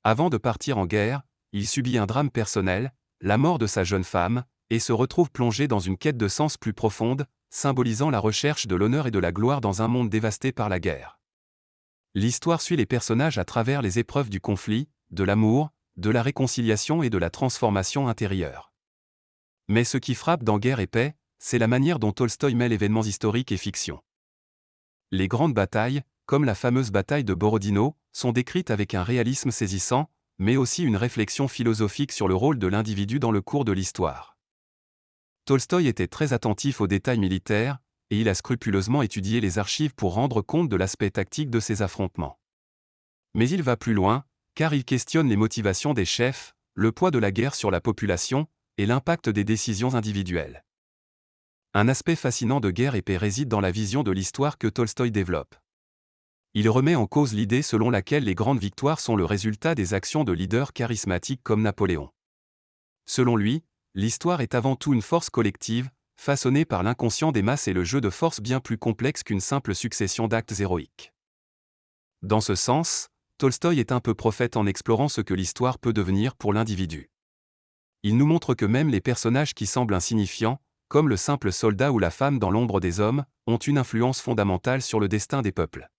Avant de partir en guerre, il subit un drame personnel, la mort de sa jeune femme, et se retrouve plongé dans une quête de sens plus profonde, symbolisant la recherche de l'honneur et de la gloire dans un monde dévasté par la guerre. L'histoire suit les personnages à travers les épreuves du conflit, de l'amour, de la réconciliation et de la transformation intérieure. Mais ce qui frappe dans Guerre et Paix, c'est la manière dont Tolstoï mêle événements historiques et fiction. Les grandes batailles, comme la fameuse bataille de Borodino, sont décrites avec un réalisme saisissant, mais aussi une réflexion philosophique sur le rôle de l'individu dans le cours de l'histoire. Tolstoï était très attentif aux détails militaires, et il a scrupuleusement étudié les archives pour rendre compte de l'aspect tactique de ces affrontements. Mais il va plus loin, car il questionne les motivations des chefs, le poids de la guerre sur la population, et l'impact des décisions individuelles. Un aspect fascinant de Guerre et Paix réside dans la vision de l'histoire que Tolstoï développe. Il remet en cause l'idée selon laquelle les grandes victoires sont le résultat des actions de leaders charismatiques comme Napoléon. Selon lui, l'histoire est avant tout une force collective, façonnée par l'inconscient des masses et le jeu de force bien plus complexe qu'une simple succession d'actes héroïques. Dans ce sens, Tolstoï est un peu prophète en explorant ce que l'histoire peut devenir pour l'individu. Il nous montre que même les personnages qui semblent insignifiants, comme le simple soldat ou la femme dans l'ombre des hommes, ont une influence fondamentale sur le destin des peuples.